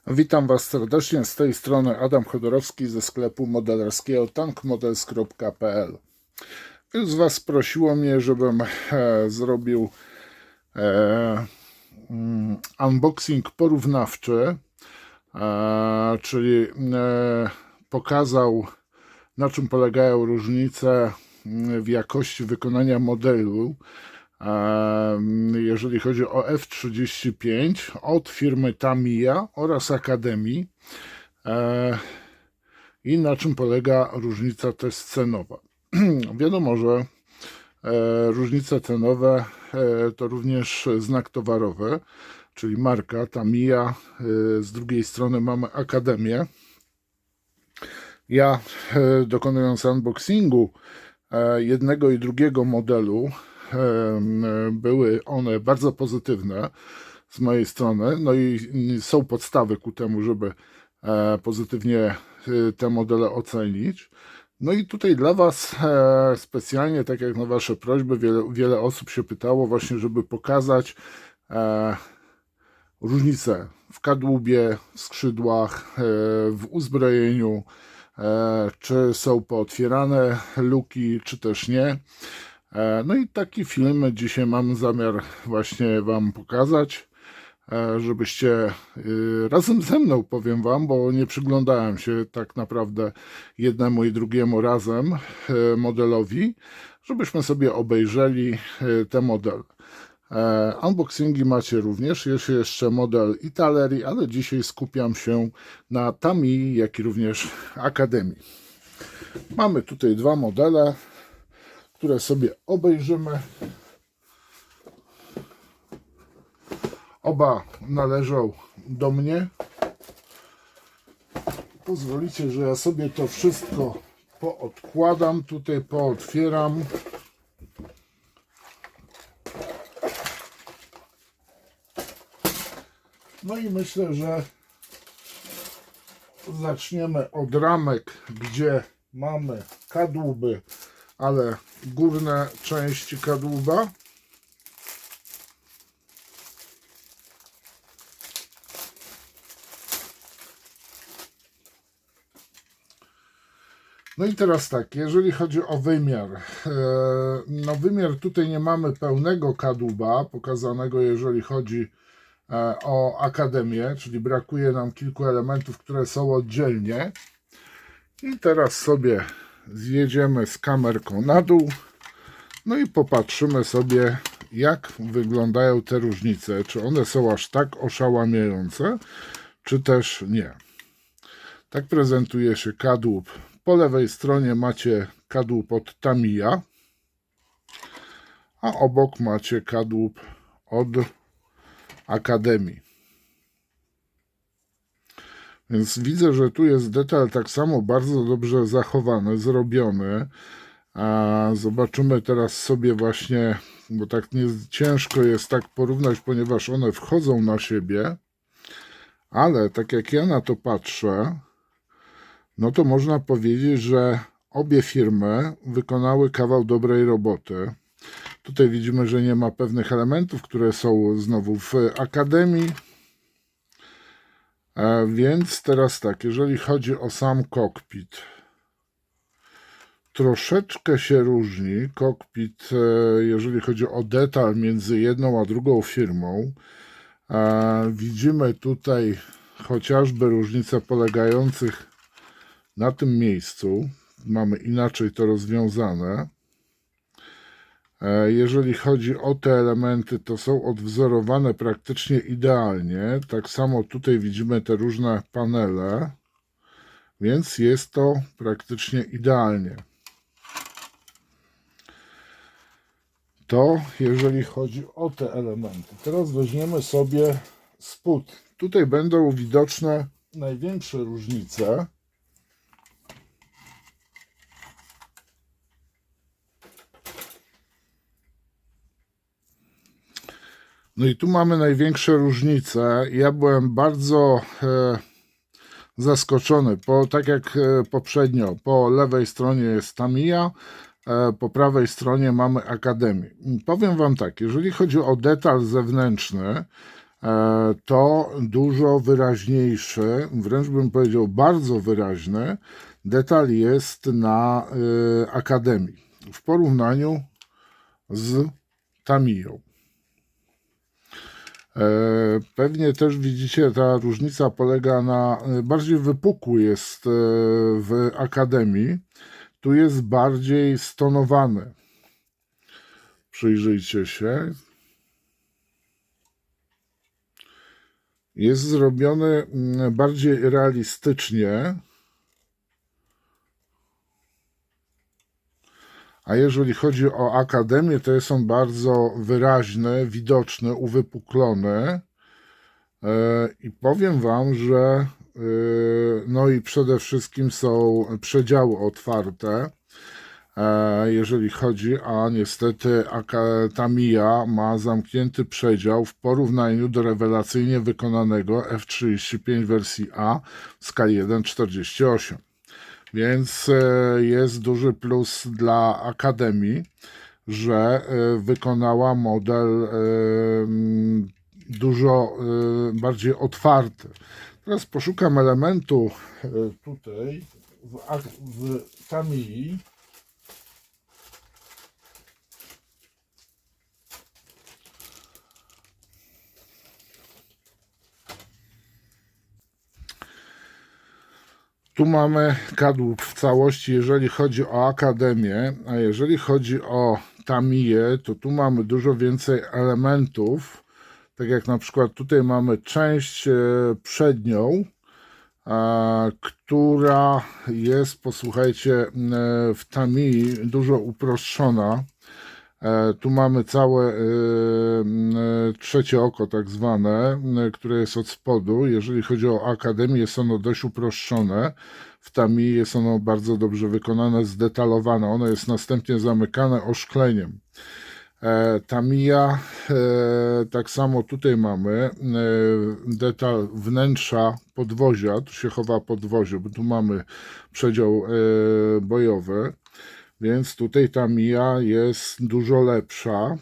Witam Was serdecznie, z tej strony Adam Chodorowski ze sklepu modelarskiego tankmodels.pl. Wielu z Was prosiło mnie, żebym zrobił unboxing porównawczy, czyli pokazał, na czym polegają różnice w jakości wykonania modelu, jeżeli chodzi o F-35 od firmy Tamiya oraz Akademii, i na czym polega różnica też cenowa. Wiadomo, że różnice cenowe to również znak towarowy, czyli marka Tamiya, z drugiej strony mamy Akademię. Ja, dokonując unboxingu jednego i drugiego modelu, były one bardzo pozytywne z mojej strony, no i są podstawy ku temu, żeby pozytywnie te modele ocenić. No i tutaj dla Was specjalnie, tak jak na Wasze prośby, wiele osób się pytało właśnie, żeby pokazać różnice w kadłubie, w skrzydłach, w uzbrojeniu, czy są pootwierane luki, czy też nie. No i taki film dzisiaj mam zamiar właśnie Wam pokazać, żebyście razem ze mną, powiem Wam, bo nie przyglądałem się tak naprawdę jednemu i drugiemu razem modelowi, żebyśmy sobie obejrzeli te modele. Unboxingi macie również, jest jeszcze model Italeri, ale dzisiaj skupiam się na Tamii, jak i również Akademii. Mamy tutaj dwa modele, które sobie obejrzymy. Oba należą do mnie. Pozwolicie, że ja sobie to wszystko poodkładam, tutaj pootwieram. No i myślę, że zaczniemy od ramek, gdzie mamy kadłuby, ale górne części kadłuba. No i teraz tak, jeżeli chodzi o wymiar, no wymiar tutaj nie mamy pełnego kadłuba pokazanego, jeżeli chodzi o Akademię, czyli brakuje nam kilku elementów, które są oddzielnie. I teraz sobie zjedziemy z kamerką na dół, no i popatrzymy sobie, jak wyglądają te różnice, czy one są aż tak oszałamiające, czy też nie. Tak prezentuje się kadłub. Po lewej stronie macie kadłub od Tamiya, a obok macie kadłub od Akademii. Więc widzę, że tu jest detal tak samo bardzo dobrze zachowany, zrobiony. A zobaczymy teraz sobie właśnie, bo tak nie ciężko jest tak porównać, ponieważ one wchodzą na siebie, ale tak jak ja na to patrzę, no to można powiedzieć, że obie firmy wykonały kawał dobrej roboty. Tutaj widzimy, że nie ma pewnych elementów, które są znowu w Akademii. Więc teraz tak, jeżeli chodzi o sam kokpit, troszeczkę się różni kokpit, jeżeli chodzi o detal między jedną a drugą firmą. Widzimy tutaj chociażby różnice polegających na tym miejscu. Mamy inaczej to rozwiązane. Jeżeli chodzi o te elementy, to są odwzorowane praktycznie idealnie. Tak samo tutaj widzimy te różne panele, więc jest to praktycznie idealnie. To jeżeli chodzi o te elementy. Teraz weźmiemy sobie spód. Tutaj będą widoczne największe różnice. No i tu mamy największe różnice. Ja byłem bardzo zaskoczony, tak jak poprzednio, po lewej stronie jest Tamiya, po prawej stronie mamy Akademię. Powiem Wam tak, jeżeli chodzi o detal zewnętrzny, to dużo wyraźniejszy, wręcz bym powiedział bardzo wyraźny detal jest na Akademii w porównaniu z Tamiyą. Pewnie też widzicie, ta różnica polega na, bardziej wypukły jest w Akademii, tu jest bardziej stonowane. Przyjrzyjcie się. Jest zrobiony bardziej realistycznie, a jeżeli chodzi o Akademię, to jest on bardzo wyraźny, widoczny, uwypuklony i powiem Wam, że no i przede wszystkim są przedziały otwarte, jeżeli chodzi, a niestety Tamiya ma zamknięty przedział w porównaniu do rewelacyjnie wykonanego F35 wersji A w skali 1:48. Więc jest duży plus dla Akademii, że wykonała model dużo bardziej otwarty. Teraz poszukam elementu tutaj w Tamii. Tu mamy kadłub w całości, jeżeli chodzi o Akademię, a jeżeli chodzi o Tamiję, to tu mamy dużo więcej elementów, tak jak na przykład tutaj mamy część przednią, która jest, posłuchajcie, w Tamii dużo uproszczona. Tu mamy całe trzecie oko, tak zwane, które jest od spodu. Jeżeli chodzi o Akademię, jest ono dość uproszczone. W Tamii jest ono bardzo dobrze wykonane, zdetalowane. Ono jest następnie zamykane oszkleniem. Tamiya, tak samo tutaj mamy detal wnętrza podwozia. Tu się chowa podwozie, bo tu mamy przedział bojowy. Więc tutaj Tamiya jest dużo lepsza,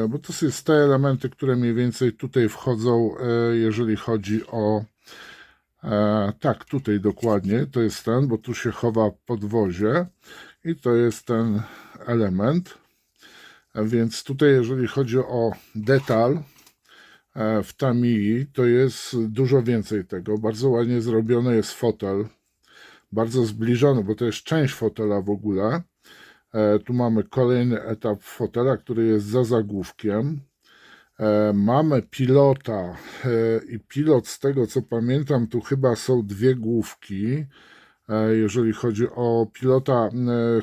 bo to są te elementy, które mniej więcej tutaj wchodzą, jeżeli chodzi o... Tak, tutaj dokładnie, to jest ten, bo tu się chowa podwozie i to jest ten element. Więc tutaj, jeżeli chodzi o detal w Tamii, to jest dużo więcej tego. Bardzo ładnie zrobiony jest fotel, bardzo zbliżony, bo to jest część fotela w ogóle. Tu mamy kolejny etap fotela, który jest za zagłówkiem. Mamy pilota i pilot, z tego co pamiętam, tu chyba są dwie główki. Jeżeli chodzi o pilota,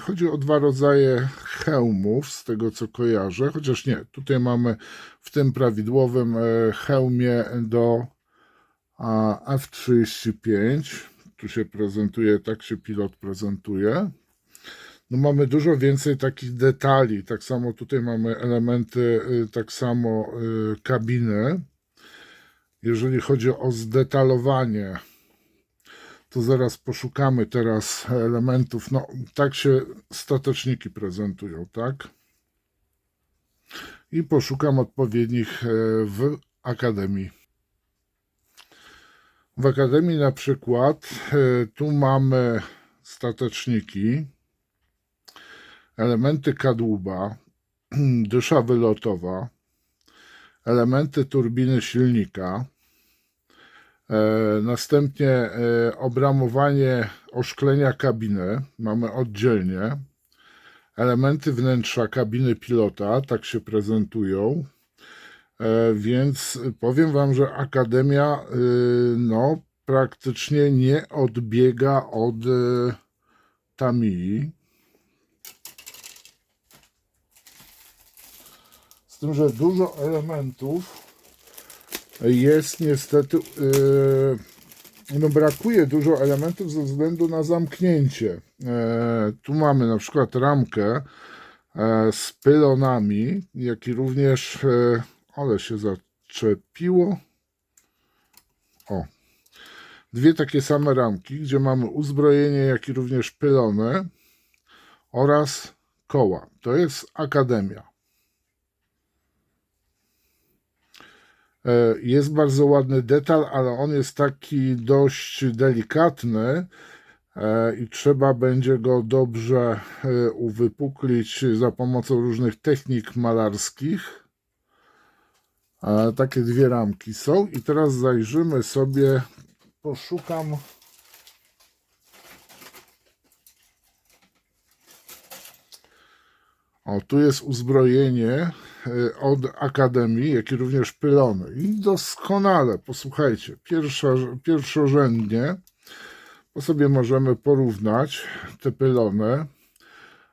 chodzi o dwa rodzaje hełmów, z tego co kojarzę, chociaż nie, tutaj mamy w tym prawidłowym hełmie do F35. Tu się prezentuje, tak się pilot prezentuje. No mamy dużo więcej takich detali, tak samo tutaj mamy elementy, tak samo kabiny. Jeżeli chodzi o zdetalowanie, to zaraz poszukamy teraz elementów, no tak się stateczniki prezentują, tak? I poszukam odpowiednich w Akademii. W Akademii na przykład tu mamy stateczniki, elementy kadłuba, dysza wylotowa, elementy turbiny silnika, następnie obramowanie oszklenia kabiny, mamy oddzielnie, elementy wnętrza kabiny pilota, tak się prezentują, więc powiem Wam, że Akademia no, praktycznie nie odbiega od Tamii. Z tym, że dużo elementów jest niestety, no brakuje dużo elementów ze względu na zamknięcie. Tu mamy na przykład ramkę z pylonami, jak i również, ale się zaczepiło, o, dwie takie same ramki, gdzie mamy uzbrojenie, jak i również pylony oraz koła. To jest Akademia. Jest bardzo ładny detal, ale on jest taki dość delikatny i trzeba będzie go dobrze uwypuklić za pomocą różnych technik malarskich. Takie dwie ramki są i teraz zajrzymy sobie, poszukam. O, tu jest uzbrojenie od Akademii, jak i również pylony. I doskonale, posłuchajcie, pierwszorzędnie, bo sobie możemy porównać te pylony.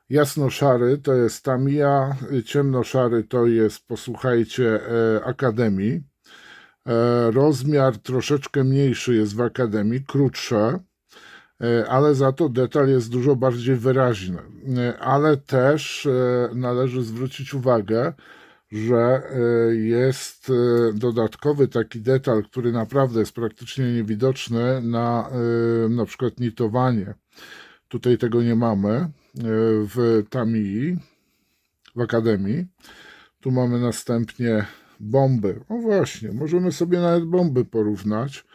Jasno-szary to jest Tamiya, ciemno-szary to jest, posłuchajcie, Akademii. Rozmiar troszeczkę mniejszy jest w Akademii, krótsze, ale za to detal jest dużo bardziej wyraźny. Ale też należy zwrócić uwagę, że jest dodatkowy taki detal, który naprawdę jest praktycznie niewidoczny na przykład nitowanie. Tutaj tego nie mamy w Tamii, w Akademii. Tu mamy następnie bomby. O właśnie, możemy sobie nawet bomby porównać.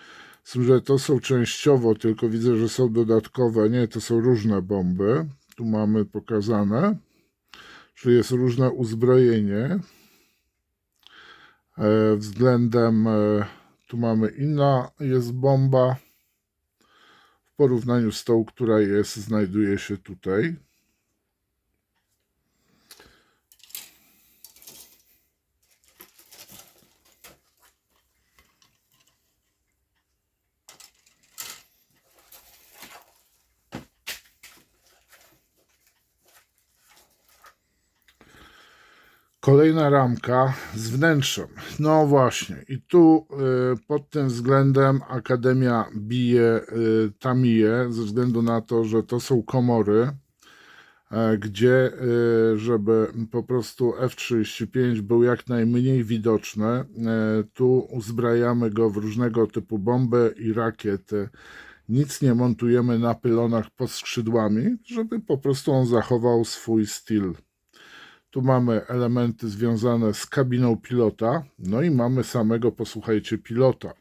Z tym, że to są częściowo, tylko widzę, że są dodatkowe. Nie, to są różne bomby. Tu mamy pokazane, że jest różne uzbrojenie. Względem, tu mamy inna jest bomba w porównaniu z tą, która znajduje się tutaj. Kolejna ramka z wnętrzem. No właśnie, i tu pod tym względem Akademia bije Tamiję, ze względu na to, że to są komory, gdzie, żeby po prostu F-35 był jak najmniej widoczny, tu uzbrajamy go w różnego typu bomby i rakiety. Nic nie montujemy na pylonach pod skrzydłami, żeby po prostu on zachował swój styl. Tu mamy elementy związane z kabiną pilota, no i mamy samego, posłuchajcie, pilota.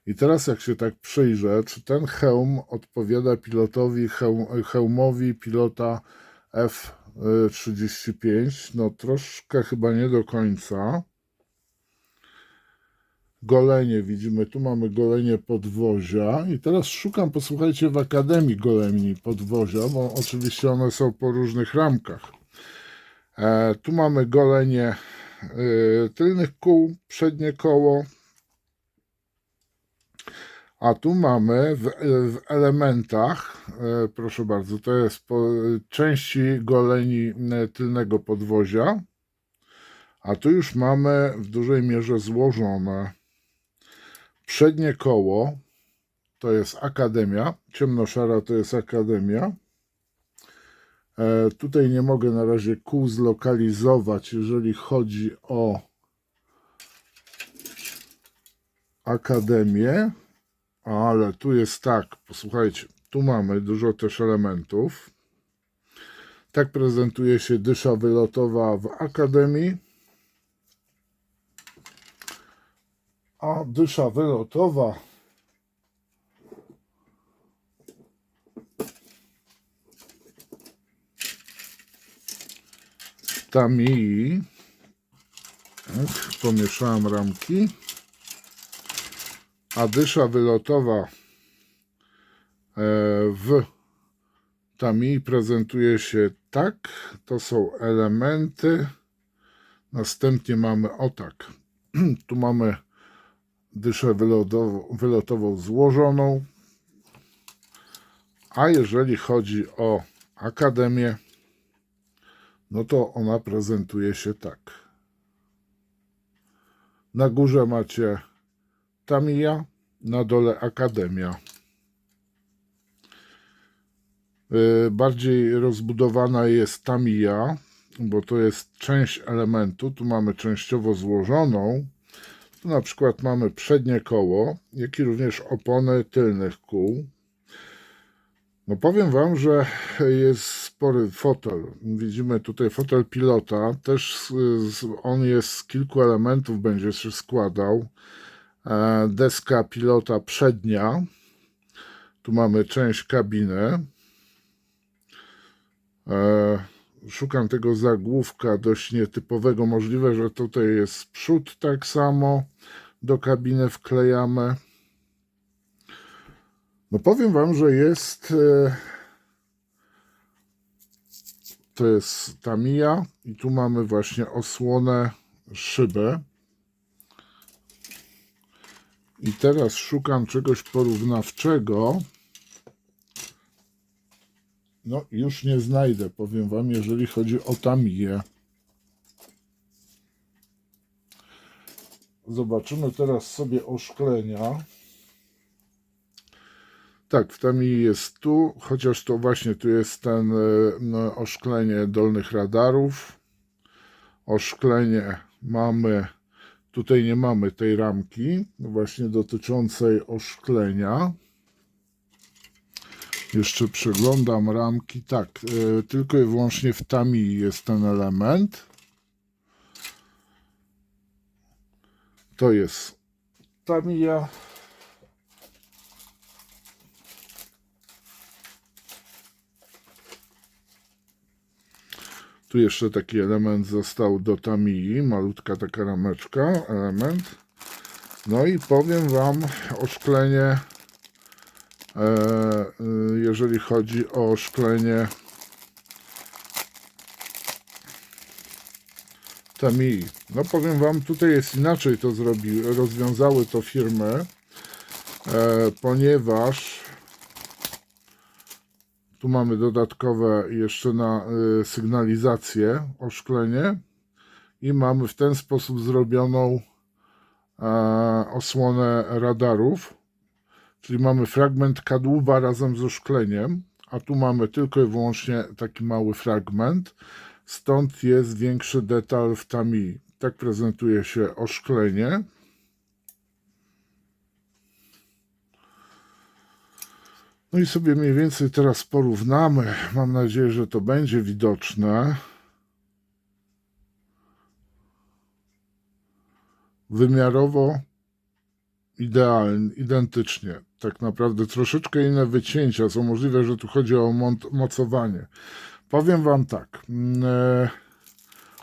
I teraz jak się tak przyjrzę, czy ten hełm odpowiada pilotowi, hełmowi pilota F-35? No troszkę chyba nie do końca. Golenie widzimy, tu mamy golenie podwozia i teraz szukam, posłuchajcie, w Akademii goleni podwozia, bo oczywiście one są po różnych ramkach. Tu mamy golenie tylnych kół, przednie koło, a tu mamy w elementach, proszę bardzo, to jest po części goleni tylnego podwozia, a tu już mamy w dużej mierze złożone. Przednie koło to jest Akademia, ciemnoszara to jest Akademia. Tutaj nie mogę na razie kół zlokalizować, jeżeli chodzi o Akademię, ale tu jest tak, posłuchajcie, tu mamy dużo też elementów. Tak prezentuje się dysza wylotowa w Akademii, a dysza wylotowa Tamii, pomieszałem ramki, a dysza wylotowa w Tamii prezentuje się tak. To są elementy. Następnie mamy o tak. Tu mamy dyszę wylotową złożoną, a jeżeli chodzi o Akademię, no to ona prezentuje się tak. Na górze macie Tamiya, na dole Akademia. Bardziej rozbudowana jest Tamiya, bo to jest część elementu. Tu mamy częściowo złożoną. Tu na przykład mamy przednie koło, jak i również opony tylnych kół. No powiem Wam, że jest spory fotel. Widzimy tutaj fotel pilota. Też on jest z kilku elementów, będzie się składał. Deska pilota przednia. Tu mamy część kabiny. Szukam tego zagłówka dość nietypowego. Możliwe, że tutaj jest przód tak samo. Do kabiny wklejamy. No powiem Wam, że jest... To jest Tamiya i tu mamy właśnie osłonę szyby. I teraz szukam czegoś porównawczego. No już nie znajdę, powiem Wam, jeżeli chodzi o Tamiyę. Zobaczymy teraz sobie oszklenia. Tak, w Tamii jest tu, chociaż to właśnie tu jest ten oszklenie dolnych radarów. Oszklenie mamy, tutaj nie mamy tej ramki właśnie dotyczącej oszklenia. Jeszcze przeglądam ramki. Tak, tylko i wyłącznie w Tamii jest ten element. To jest Tamiya. Tu jeszcze taki element został do Tamii, malutka taka rameczka, element. No i powiem Wam, oszklenie, jeżeli chodzi o szklenie Tamii. No powiem Wam, tutaj jest inaczej to rozwiązały to firmy, ponieważ tu mamy dodatkowe jeszcze na sygnalizację oszklenie i mamy w ten sposób zrobioną osłonę radarów, czyli mamy fragment kadłuba razem z oszkleniem, a tu mamy tylko i wyłącznie taki mały fragment, stąd jest większy detal w Tamii. Tak prezentuje się oszklenie. No i sobie mniej więcej teraz porównamy. Mam nadzieję, że to będzie widoczne. Wymiarowo idealnie, identycznie. Tak naprawdę troszeczkę inne wycięcia są możliwe, że tu chodzi o mocowanie. Powiem Wam tak.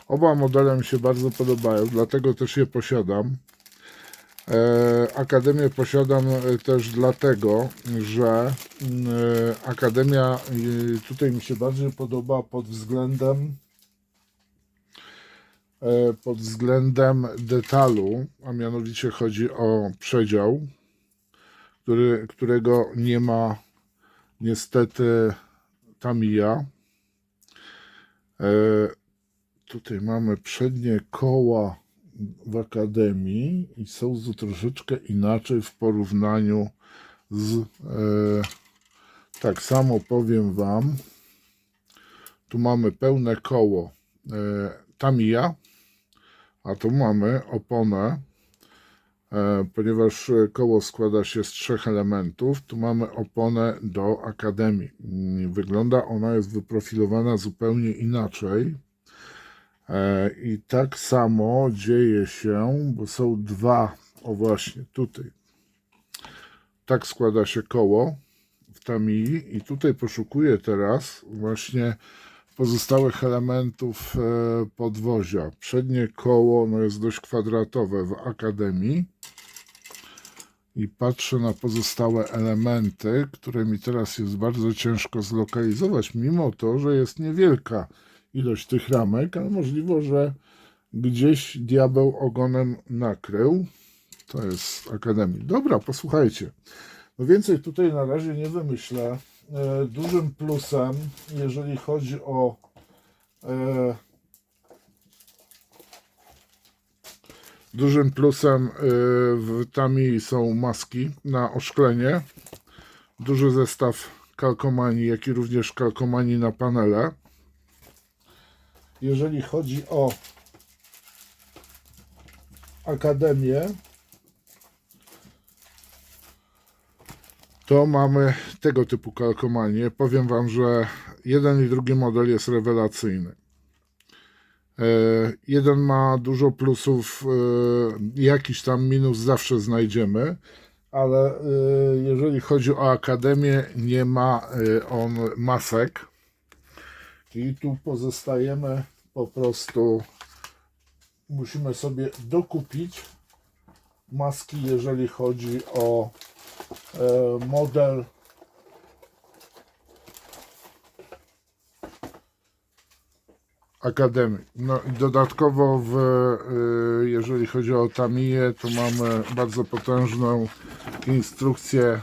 Oba modele mi się bardzo podobają, dlatego też je posiadam. Akademię posiadam też dlatego, że Akademia tutaj mi się bardziej podoba pod względem detalu, a mianowicie chodzi o przedział, którego nie ma niestety Tamiya. Tutaj mamy przednie koła w Akademii i są troszeczkę inaczej w porównaniu z tak samo powiem Wam, tu mamy pełne koło Tamiya, a tu mamy oponę, ponieważ koło składa się z 3 elementów, tu mamy oponę do Akademii. Wygląda ona, jest wyprofilowana zupełnie inaczej. I tak samo dzieje się, bo są dwa, o właśnie tutaj, tak składa się koło w Tamii i tutaj poszukuję teraz właśnie pozostałych elementów podwozia. Przednie koło no jest dość kwadratowe w Akademii i patrzę na pozostałe elementy, które mi teraz jest bardzo ciężko zlokalizować, mimo to, że jest niewielka ilość tych ramek, ale możliwe, że gdzieś diabeł ogonem nakrył. To jest Akademii. Dobra, posłuchajcie. No więcej tutaj na razie nie wymyślę. Dużym plusem, jeżeli chodzi o dużym plusem w Tamii są maski na oszklenie. Duży zestaw kalkomanii, jak i również kalkomanii na panele. Jeżeli chodzi o Akademię, to mamy tego typu kalkomanię. Powiem Wam, że jeden i drugi model jest rewelacyjny. Jeden ma dużo plusów, jakiś tam minus zawsze znajdziemy, ale jeżeli chodzi o Akademię, nie ma on masek i tu pozostajemy po prostu, musimy sobie dokupić maski, jeżeli chodzi o model Akademii. No i dodatkowo jeżeli chodzi o Tamiję, to mamy bardzo potężną instrukcję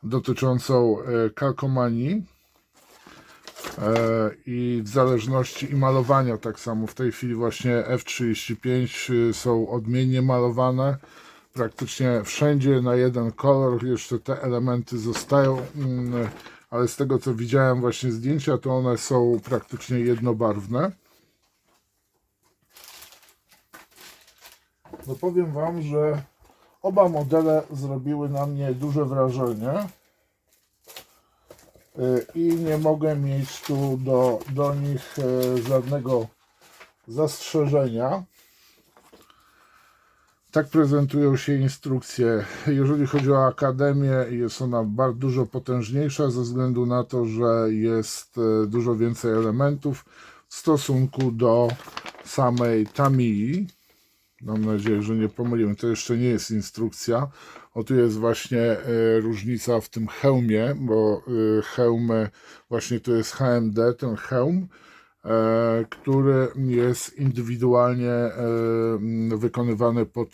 dotyczącą kalkomanii i w zależności i malowania tak samo. W tej chwili właśnie F35 są odmiennie malowane. Praktycznie wszędzie na jeden kolor, jeszcze te elementy zostają, ale z tego co widziałem właśnie zdjęcia, to one są praktycznie jednobarwne. No powiem Wam, że oba modele zrobiły na mnie duże wrażenie i nie mogę mieć tu do nich żadnego zastrzeżenia. Tak prezentują się instrukcje. Jeżeli chodzi o Akademię, jest ona bardzo dużo potężniejsza ze względu na to, że jest dużo więcej elementów w stosunku do samej Tamii. Mam nadzieję, że nie pomyliłem. To jeszcze nie jest instrukcja. O, tu jest właśnie różnica w tym hełmie, bo hełmy, właśnie to jest HMD, ten hełm, który jest indywidualnie wykonywany pod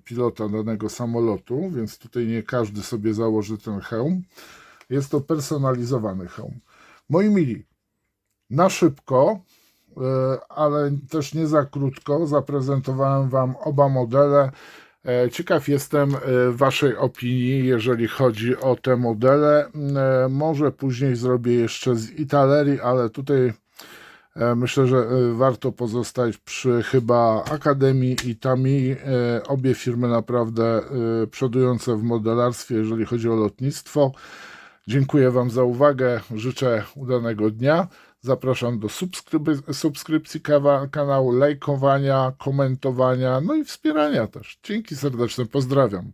pilota danego samolotu, więc tutaj nie każdy sobie założy ten hełm. Jest to personalizowany hełm. Moi mili, na szybko, ale też nie za krótko, zaprezentowałem Wam oba modele. Ciekaw jestem Waszej opinii, jeżeli chodzi o te modele. Może później zrobię jeszcze z Italerii, ale tutaj myślę, że warto pozostać przy chyba Akademii i Tamii. Obie firmy naprawdę przodujące w modelarstwie, jeżeli chodzi o lotnictwo. Dziękuję Wam za uwagę, życzę udanego dnia. Zapraszam do subskrypcji kanału, lajkowania, komentowania, no i wspierania też. Dzięki serdeczne, pozdrawiam.